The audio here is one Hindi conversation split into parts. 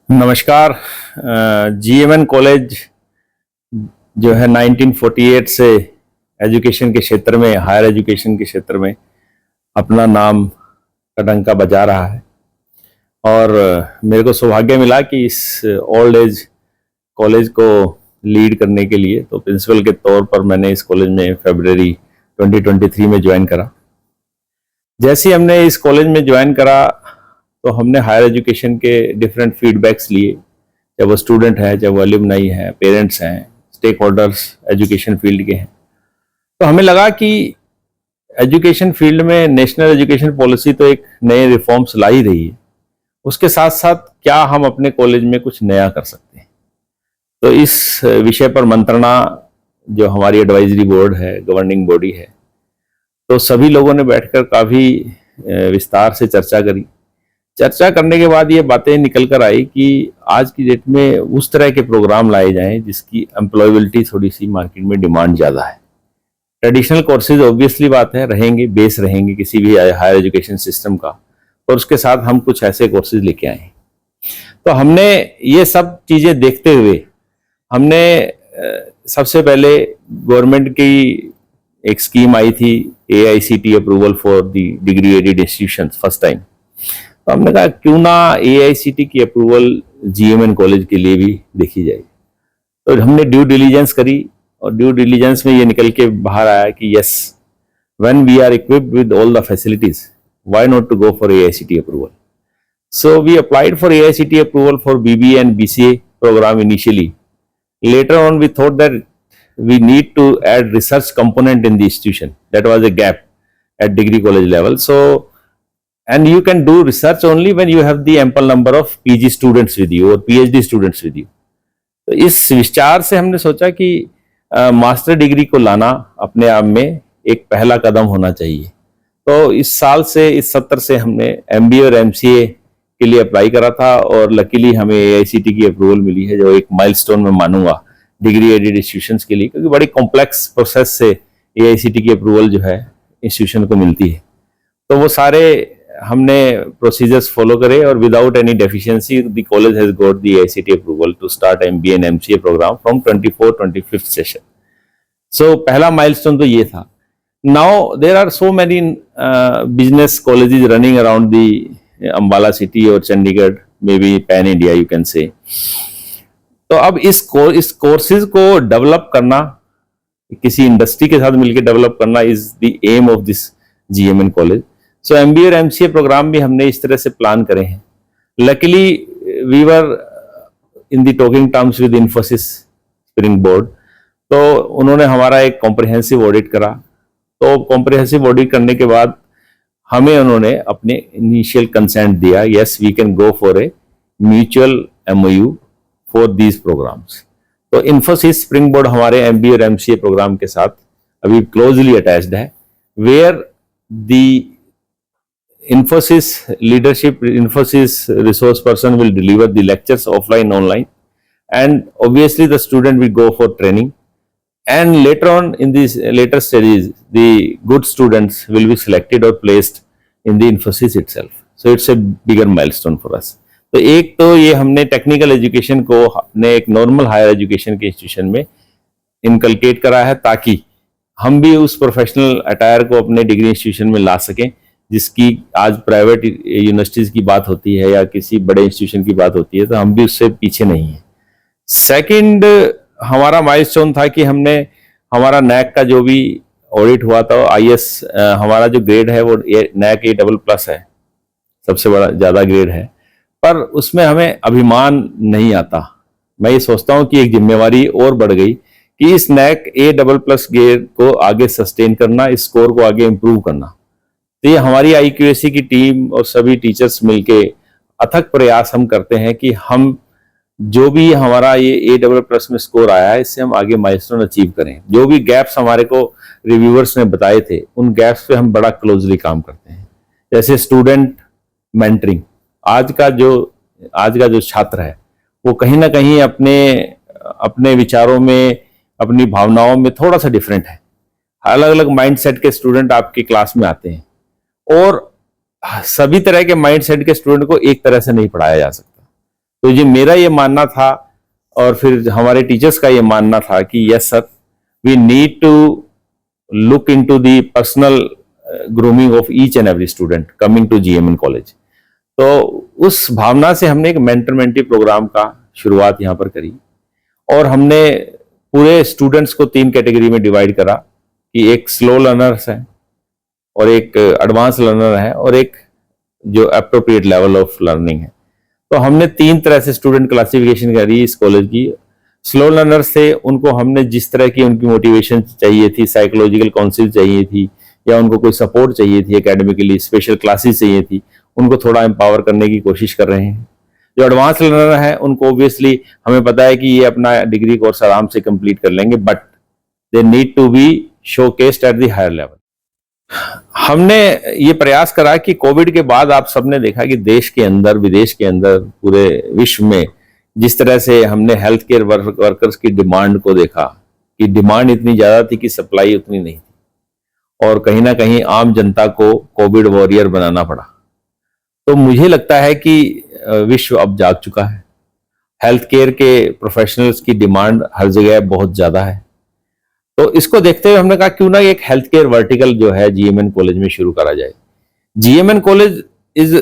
नमस्कार। जीएमएन कॉलेज जो है 1948 से एजुकेशन के क्षेत्र में, हायर एजुकेशन के क्षेत्र में अपना नाम का डंका बजा रहा है। और मेरे को सौभाग्य मिला कि इस ओल्ड एज कॉलेज को लीड करने के लिए तो प्रिंसिपल के तौर पर मैंने इस कॉलेज में फरवरी 2023 में ज्वाइन करा। जैसे ही हमने इस कॉलेज में ज्वाइन करा तो हमने हायर एजुकेशन के डिफरेंट फीडबैक्स लिए, चाहे वो स्टूडेंट है, चाहे वो एलुमनाई है, पेरेंट्स हैं, स्टेक होल्डर्स एजुकेशन फील्ड के हैं। तो हमें लगा कि एजुकेशन फील्ड में नेशनल एजुकेशन पॉलिसी तो एक नए रिफॉर्म्स ला ही रही है, उसके साथ साथ क्या हम अपने कॉलेज में कुछ नया कर सकते हैं। तो इस विषय पर मंत्रणा जो हमारी एडवाइजरी बोर्ड है, गवर्निंग बॉडी है, तो सभी लोगों ने बैठकर काफ़ी विस्तार से चर्चा करी। चर्चा करने के बाद ये बातें निकल कर आई कि आज की डेट में उस तरह के प्रोग्राम लाए जाएं जिसकी एम्प्लॉयबिलिटी थोड़ी सी मार्केट में डिमांड ज़्यादा है। ट्रेडिशनल कोर्सेज ऑब्वियसली बात है, रहेंगे, बेस रहेंगे किसी भी हायर एजुकेशन सिस्टम का, और उसके साथ हम कुछ ऐसे कोर्सेज लेके आए। तो हमने ये सब चीज़ें देखते हुए हमने सबसे पहले गवर्नमेंट की एक स्कीम आई थी, AICTE approval for the degree aided institutions, first time. तो हमने कहा क्यों ना AICTE की अप्रूवल GMN कॉलेज के लिए भी देखी जाए। तो हमने ड्यू डिलीजेंस करी और ड्यू डिलीजेंस में ये निकल के बाहर आया कि yes, when we are equipped with all the facilities, why not to go for AICTE approval. So we applied for AICTE approval for BBA and BCA program initially. Later on we thought that we need to add research component in the institution. That was a gap at degree college level. And you can do research only when you have the ample number of PG students with you or PhD students with you. तो इस विचार से हमने सोचा कि मास्टर डिग्री को लाना अपने आप में एक पहला कदम होना चाहिए। तो इस साल से, इस सत्र से हमने MBA और MCA के लिए अप्लाई करा था और लकीली हमें AICTE की अप्रूवल मिली है, जो एक माइलस्टोन में मानूंगा डिग्री एडेड इंस्टीट्यूशंस के लिए, क्योंकि बड़ी कॉम्प्लेक्स प्रोसेस से AICTE की अप्रूवल जो है इंस्टीट्यूशन को मिलती है। तो वो सारे हमने प्रोसीजर्स फॉलो करे और without any deficiency the college has got the AICTE approval to start MBA and MCA programme from 24-25 session. So पहला माइलस्टोन तो ये था। Now there are so many business colleges running around the Ambala city और Chandigarh, may be pan India you can say. तो अब इस कोर्सेज को डेवलप करना, किसी इंडस्ट्री के साथ मिलकर डेवलप करना is the aim of this GMN college. So MBA और MCA प्रोग्राम भी हमने इस तरह से प्लान करे हैं। Luckily we were in the talking terms with Infosys Springboard, तो उन्होंने हमारा एक कॉम्प्रिहेंसिव ऑडिट करा। तो कॉम्प्रिहेंसिव ऑडिट करने के बाद हमें उन्होंने अपने इनिशियल कंसेंट दिया, yes we can go for a mutual MOU for these programs. तो इन्फोसिस स्प्रिंग बोर्ड हमारे MBA और MCA प्रोग्राम के साथ अभी क्लोजली अटैच्ड है, where the Infosys leadership, Infosys resource person will deliver the lectures offline, online, and obviously the student will go for training. And later on in these later stages, the good students will be selected or placed in the Infosys itself. So it's a bigger milestone for us. तो एक तो ये हमने टेक्निकल एजुकेशन को अपने एक नॉर्मल हायर एजुकेशन के इंस्टीट्यूशन में इनकलकेट करा है, ताकि हम भी उस प्रोफेशनल अटायर को अपने डिग्री इंस्टीट्यूशन में ला सकें, जिसकी आज प्राइवेट यूनिवर्सिटीज की बात होती है या किसी बड़े इंस्टीट्यूशन की बात होती है, तो हम भी उससे पीछे नहीं हैं। सेकंड हमारा माइलस्टोन था कि हमने हमारा NAAC का जो भी ऑडिट हुआ था, IS हमारा जो ग्रेड है वो NAAC A++ है, सबसे बड़ा ज़्यादा ग्रेड है, पर उसमें हमें अभिमान नहीं आता। मैं ये सोचता हूँ कि एक जिम्मेवारी और बढ़ गई कि इस NAAC A++ ग्रेड को आगे सस्टेन करना, इस स्कोर को आगे इम्प्रूव करना। तो ये हमारी IQAC की टीम और सभी टीचर्स मिलके अथक प्रयास हम करते हैं कि हम जो भी हमारा ये A++ में स्कोर आया है, इससे हम आगे माइलस्टोन अचीव करें। जो भी गैप्स हमारे को रिव्यूअर्स ने बताए थे, उन गैप्स पे हम बड़ा क्लोजली काम करते हैं। जैसे स्टूडेंट मेंटरिंग, आज का जो छात्र है वो कहीं ना कहीं अपने विचारों में, अपनी भावनाओं में थोड़ा सा डिफरेंट है। अलग अलग माइंडसेट के स्टूडेंट आपकी क्लास में आते हैं और सभी तरह के माइंडसेट के स्टूडेंट को एक तरह से नहीं पढ़ाया जा सकता। तो ये मेरा ये मानना था और फिर हमारे टीचर्स का ये मानना था कि yes sir, we need to look into the personal grooming of each and every student coming to GMN college. तो उस भावना से हमने एक मेंटर मेंटी प्रोग्राम का शुरुआत यहाँ पर करी और हमने पूरे स्टूडेंट्स को 3 कैटेगरी में डिवाइड करा कि एक स्लो लर्नर्स है और एक एडवांस लर्नर है और एक जो अप्रोप्रिएट लेवल ऑफ लर्निंग है। तो हमने 3 तरह से स्टूडेंट क्लासिफिकेशन करी इस कॉलेज की। स्लो लर्नर्स थे, उनको हमने जिस तरह की उनकी मोटिवेशन चाहिए थी, साइकोलॉजिकल काउंसिल चाहिए थी या उनको कोई सपोर्ट चाहिए थी एकेडमिकली, स्पेशल क्लासेस चाहिए थी, उनको थोड़ा एम्पावर करने की कोशिश कर रहे हैं। जो एडवांस लर्नर है उनको ऑब्वियसली हमें पता है कि ये अपना डिग्री कोर्स आराम से कंप्लीट कर लेंगे, but they need to be showcased at the higher level. हमने ये प्रयास करा कि कोविड के बाद आप सबने देखा कि देश के अंदर, विदेश के अंदर, पूरे विश्व में जिस तरह से हमने हेल्थ केयर वर्कर्स की डिमांड को देखा कि डिमांड इतनी ज्यादा थी कि सप्लाई उतनी नहीं थी और कहीं ना कहीं आम जनता को कोविड वॉरियर बनाना पड़ा। तो मुझे लगता है कि विश्व अब जाग चुका है। हेल्थ केयर के प्रोफेशनल्स की डिमांड हर जगह बहुत ज्यादा है। तो इसको देखते हुए हमने कहा क्यों ना एक हेल्थ केयर वर्टिकल जो है जीएमएन कॉलेज में शुरू करा जाए। GMN college is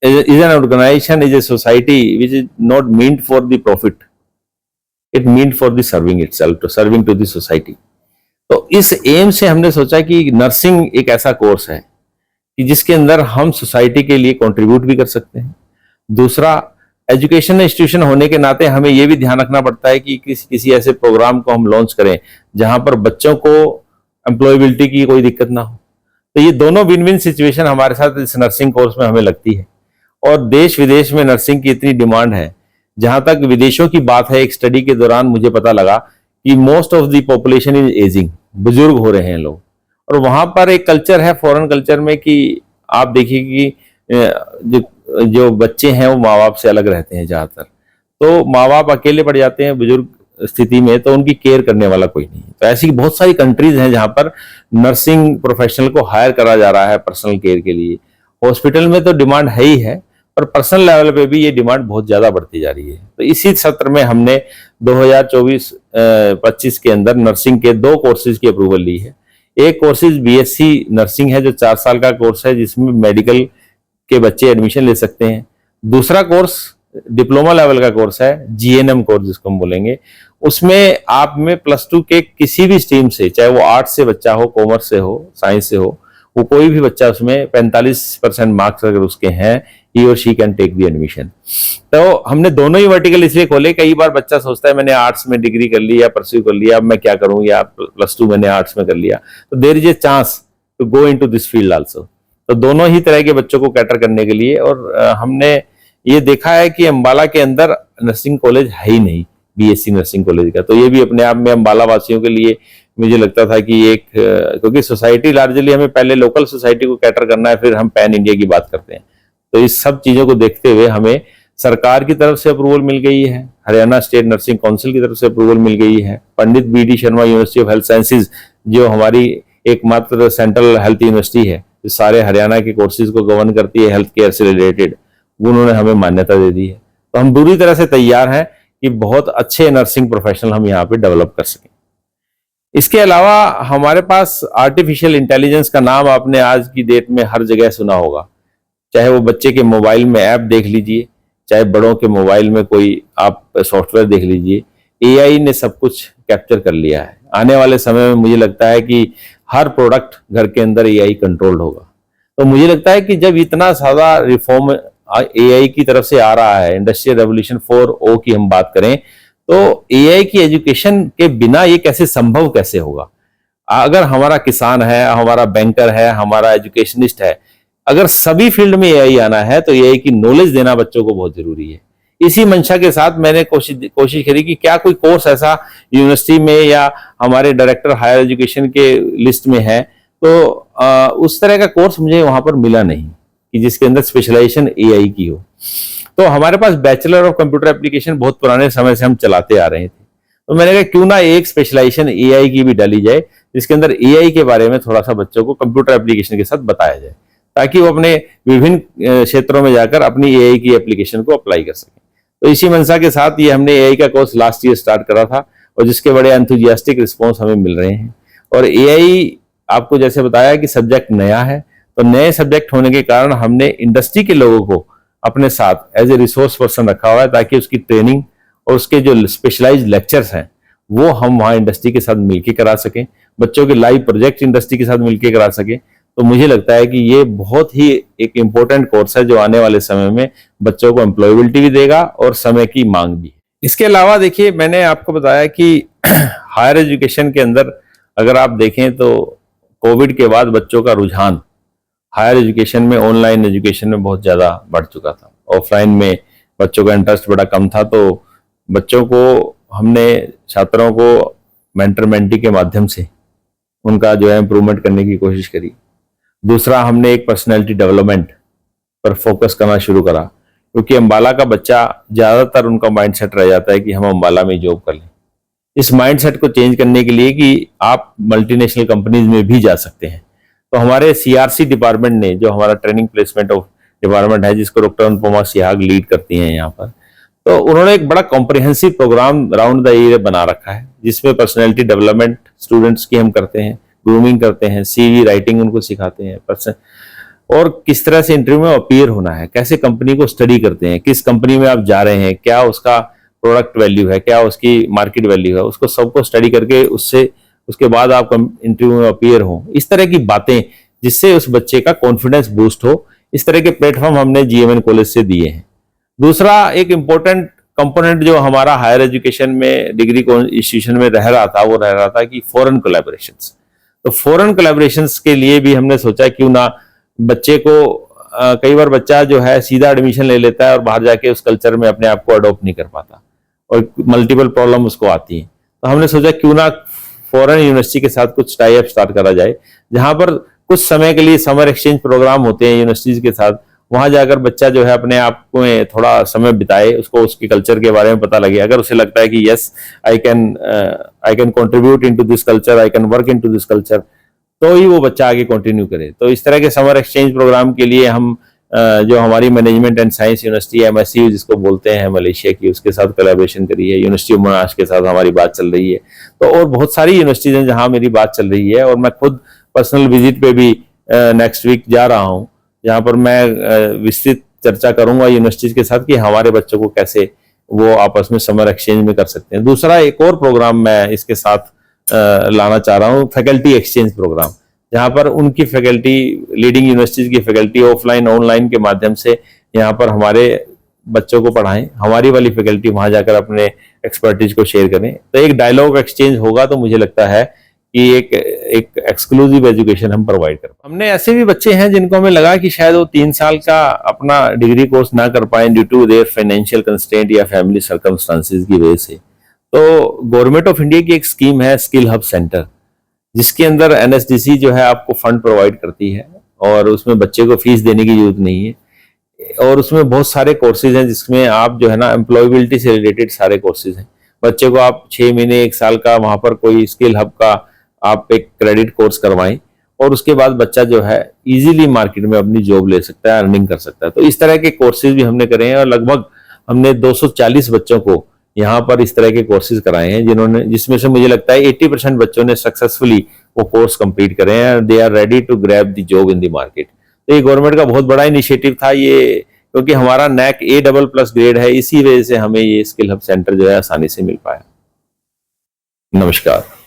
an organization, is a society which is not meant for the profit, it meant for the serving itself, serving to the society. तो इस एम से हमने सोचा कि नर्सिंग एक ऐसा कोर्स है कि जिसके अंदर हम सोसाइटी के लिए कंट्रीब्यूट भी कर सकते हैं। दूसरा, एजुकेशन इंस्टीट्यूशन होने के नाते हमें यह भी ध्यान रखना पड़ता है कि किसी ऐसे प्रोग्राम को हम लॉन्च करें जहां पर बच्चों को एम्प्लॉयबिलिटी की कोई दिक्कत ना हो। तो ये दोनों विन विन सिचुएशन हमारे साथ इस नर्सिंग कोर्स में हमें लगती है। और देश विदेश में नर्सिंग की इतनी डिमांड है, जहां तक विदेशों की बात है, एक स्टडी के दौरान मुझे पता लगा कि most of the population is ageing, बुजुर्ग हो रहे हैं लोग। और वहां पर एक कल्चर है फॉरेन कल्चर में कि आप देखिए कि जो बच्चे हैं वो माँ बाप से अलग रहते हैं ज्यादातर। तो माँ बाप अकेले पड़ जाते हैं बुजुर्ग स्थिति में, तो उनकी केयर करने वाला कोई नहीं। तो ऐसी बहुत सारी कंट्रीज हैं जहां पर नर्सिंग प्रोफेशनल को हायर करा जा रहा है पर्सनल केयर के लिए। हॉस्पिटल में तो डिमांड है ही है, पर पर्सनल लेवल पे भी ये डिमांड बहुत ज्यादा बढ़ती जा रही है। तो इसी सत्र में हमने 2024-25 के अंदर नर्सिंग के 2 कोर्सेज की अप्रूवल ली है। एक कोर्सेज बीएससी नर्सिंग है जो 4 साल का कोर्स है, जिसमें मेडिकल के बच्चे एडमिशन ले सकते हैं। दूसरा कोर्स डिप्लोमा लेवल का कोर्स है, जीएनएम कोर्स जिसको हम बोलेंगे। उसमें आप में +2 के किसी भी स्ट्रीम से, चाहे वो आर्ट्स से बच्चा हो, कॉमर्स से हो, साइंस से हो, वो कोई भी बच्चा उसमें 45% मार्क्स अगर उसके हैं, ही और she can take the admission. तो हमने दोनों ही वर्टिकल इसलिए खोले, कई बार बच्चा सोचता है मैंने आर्ट्स में डिग्री कर ली या परस्यू कर लिया, अब मैं क्या करूं, या +2 मैंने आर्ट्स में कर लिया, तो there is a chance to go into this field also. तो दोनों ही तरह के बच्चों को कैटर करने के लिए। और हमने ये देखा है कि अंबाला के अंदर नर्सिंग कॉलेज है ही नहीं, बीएससी नर्सिंग कॉलेज का। तो ये भी अपने आप में अंबाला वासियों के लिए मुझे लगता था कि एक, क्योंकि सोसाइटी लार्जली हमें पहले लोकल सोसाइटी को कैटर करना है, फिर हम पैन इंडिया की बात करते हैं। तो इस सब चीजों को देखते हुए हमें सरकार की तरफ से अप्रूवल मिल गई है, हरियाणा स्टेट नर्सिंग काउंसिल की तरफ से अप्रूवल मिल गई है, Pandit B D Sharma university of health sciences जो हमारी एकमात्र सेंट्रल हेल्थ यूनिवर्सिटी है, जो सारे हरियाणा के कोर्सेज को गवर्न करती है हेल्थ केयर से रिलेटेड, उन्होंने हमें मान्यता दे दी है। तो हम पूरी तरह से तैयार हैं कि बहुत अच्छे नर्सिंग प्रोफेशनल हम यहाँ पे डेवलप कर सकें। इसके अलावा हमारे पास आर्टिफिशियल इंटेलिजेंस का नाम आपने आज की डेट में हर जगह सुना होगा, चाहे वो बच्चे के मोबाइल में ऐप देख लीजिए, चाहे बड़ों के मोबाइल में कोई आप सॉफ्टवेयर देख लीजिए, एआई ने सब कुछ कैप्चर कर लिया है। आने वाले समय में मुझे लगता है कि हर प्रोडक्ट घर के अंदर एआई कंट्रोल्ड होगा। तो मुझे लगता है कि जब इतना ज्यादा रिफॉर्म एआई की तरफ से आ रहा है, इंडस्ट्रियल रेवोल्यूशन 4.0 की हम बात करें, तो एआई की एजुकेशन के बिना ये कैसे संभव कैसे होगा। अगर हमारा किसान है, हमारा बैंकर है, हमारा एजुकेशनिस्ट है, अगर सभी फील्ड में एआई आना है तो एआई की नॉलेज देना बच्चों को बहुत जरूरी है। इसी मंशा के साथ मैंने कोशिश करी कि क्या कोई कोर्स ऐसा यूनिवर्सिटी में या हमारे डायरेक्टर हायर एजुकेशन के लिस्ट में है, तो उस तरह का कोर्स मुझे वहां पर मिला नहीं कि जिसके अंदर स्पेशलाइजेशन एआई की हो। तो हमारे पास बैचलर ऑफ कंप्यूटर एप्लीकेशन बहुत पुराने समय से हम चलाते आ रहे थे, तो मैंने कहा क्यों ना एक स्पेशलाइजेशन एआई की भी डाली जाए, जिसके अंदर एआई के बारे में थोड़ा सा बच्चों को कंप्यूटर एप्लीकेशन के साथ बताया जाए, ताकि वो अपने विभिन्न क्षेत्रों में जाकर अपनी एआई की एप्लीकेशन को अप्लाई कर सकें। तो इसी मंशा के साथ ये हमने एआई का कोर्स लास्ट ईयर स्टार्ट करा था और जिसके बड़े एंथुजियास्टिक रिस्पॉन्स हमें मिल रहे हैं। और एआई आपको जैसे बताया कि सब्जेक्ट नया है, तो नए सब्जेक्ट होने के कारण हमने इंडस्ट्री के लोगों को अपने साथ एज ए रिसोर्स पर्सन रखा हुआ है, ताकि उसकी ट्रेनिंग और उसके जो स्पेशलाइज्ड लेक्चर्स हैं वो हम वहाँ इंडस्ट्री के साथ मिलकर करा सकें, बच्चों के लाइव प्रोजेक्ट इंडस्ट्री के साथ मिलकर करा सकें। तो मुझे लगता है कि ये बहुत ही एक इम्पोर्टेंट कोर्स है जो आने वाले समय में बच्चों को एम्प्लॉयबिलिटी भी देगा और समय की मांग भी। इसके अलावा देखिए, मैंने आपको बताया कि हायर एजुकेशन के अंदर अगर आप देखें तो कोविड के बाद बच्चों का रुझान हायर एजुकेशन में, ऑनलाइन एजुकेशन में बहुत ज़्यादा बढ़ चुका था। ऑफलाइन में बच्चों का इंटरेस्ट बड़ा कम था। तो बच्चों को हमने, छात्रों को मेंटर मेंटी के माध्यम से उनका जो है इम्प्रूवमेंट करने की कोशिश करी। दूसरा, हमने एक पर्सनैलिटी डेवलपमेंट पर फोकस करना शुरू करा, क्योंकि अंबाला का बच्चा ज़्यादातर उनका माइंडसेट रह जाता है कि हम अंबाला में जॉब कर लें। इस माइंडसेट को चेंज करने के लिए कि आप मल्टीनेशनल कंपनीज में भी जा सकते हैं, तो हमारे सीआरसी डिपार्टमेंट ने, जो हमारा ट्रेनिंग प्लेसमेंट ऑफ डिपार्टमेंट है जिसको डॉक्टर अनुपमा सिहाग लीड करती हैं यहाँ पर, तो उन्होंने एक बड़ा comprehensive program round the year बना रखा है, जिसमें पर्सनैलिटी डेवलपमेंट स्टूडेंट्स की हम करते हैं, ग्रूमिंग करते हैं, सीवी राइटिंग उनको सिखाते हैं, और किस तरह से इंटरव्यू में अपीयर होना है, कैसे कंपनी को स्टडी करते हैं, किस कंपनी में आप जा रहे हैं, क्या उसका प्रोडक्ट वैल्यू है, क्या उसकी मार्केट वैल्यू है, उसको सबको स्टडी करके उसके बाद आप इंटरव्यू में अपीयर हो। इस तरह की बातें जिससे उस बच्चे का कॉन्फिडेंस बूस्ट हो, इस तरह के प्लेटफॉर्म हमने जीएमएन कॉलेज से दिए हैं। दूसरा एक इम्पोर्टेंट कंपोनेंट जो हमारा हायर एजुकेशन में, डिग्री इंस्टीट्यूशन में रह रहा था कि फॉरेन कोलैबोरेशंस। तो फॉरेन कोलैबोरेशंस के लिए भी हमने सोचा क्यों ना बच्चे को, कई बार बच्चा जो है सीधा एडमिशन ले लेता है और बाहर जाके उस कल्चर में अपने आप को अडॉप्ट नहीं कर पाता और मल्टीपल प्रॉब्लम उसको आती है। तो हमने सोचा क्यों ना फॉरेन यूनिवर्सिटी के साथ कुछ टाई अप स्टार्ट करा जाए, जहां पर कुछ समय के लिए समर एक्सचेंज प्रोग्राम होते हैं यूनिवर्सिटीज के साथ। वहां जाकर बच्चा जो है अपने आप में थोड़ा समय बिताए, उसको उसके कल्चर के बारे में पता लगे। अगर उसे लगता है कि yes I can contribute into this culture, I can work into this culture, तो ही वो बच्चा आगे कंटिन्यू करे। तो इस तरह के समर एक्सचेंज प्रोग्राम के लिए हम जो हमारी management and science university MSU जिसको बोलते हैं मलेशिया की, उसके साथ कोलैबोरेशन करी है। यूनिवर्सिटी ऑफ मोनाश के साथ हमारी बात चल रही है। तो और बहुत सारी यूनिवर्सिटीज हैं जहां मेरी बात चल रही है, और मैं खुद पर्सनल विजिट पे भी नेक्स्ट वीक जा रहा हूं, जहां पर मैं विस्तृत चर्चा करूंगा यूनिवर्सिटीज के साथ कि हमारे बच्चों को कैसे वो आपस में समर एक्सचेंज में कर सकते हैं। दूसरा एक और प्रोग्राम मैं इसके साथ लाना चाह रहा हूँ, फैकल्टी एक्सचेंज प्रोग्राम, जहां पर उनकी फैकल्टी, लीडिंग यूनिवर्सिटीज की फैकल्टी ऑफलाइन ऑनलाइन के माध्यम से यहाँ पर हमारे बच्चों को पढ़ाएं, हमारी वाली फैकल्टी वहां जाकर अपने एक्सपर्टीज को शेयर करें। तो एक डायलॉग एक्सचेंज होगा, तो मुझे लगता है कि एक एक्सक्लूसिव एजुकेशन हम प्रोवाइड कर। हमने ऐसे भी बच्चे हैं जिनको हमें लगा कि शायद वो 3 साल का अपना डिग्री कोर्स ना कर पाए due to their financial constraint या फैमिली सर्कमस्टांसिस की वजह से। तो गवर्नमेंट ऑफ इंडिया की एक स्कीम है स्किल हब सेंटर, जिसके अंदर एनएसडीसी जो है आपको फंड प्रोवाइड करती है, और उसमें बच्चे को फीस देने की जरूरत नहीं है, और उसमें बहुत सारे कोर्सेज हैं जिसमें आप जो है ना एम्प्लॉयबिलिटी से रिलेटेड सारे कोर्सेज हैं। बच्चे को आप 6 महीने 1 साल का वहां पर कोई स्किल हब का आप एक क्रेडिट कोर्स करवाएं, और उसके बाद बच्चा जो है इजीली मार्केट में अपनी जॉब ले सकता है, अर्निंग कर सकता है। तो इस तरह के कोर्सेज भी हमने करे हैं, और लगभग हमने 240 बच्चों को यहाँ पर इस तरह के कोर्सेज कराए हैं, जिसमें से मुझे लगता है 80% बच्चों ने सक्सेसफुली वो कोर्स कंप्लीट करे हैं। They are ready to grab the job in the market. तो ये गवर्नमेंट का बहुत बड़ा इनिशिएटिव था ये, क्योंकि हमारा नैक A++ ग्रेड है, इसी वजह से हमें ये स्किल हब सेंटर जो है आसानी से मिल पाया। नमस्कार।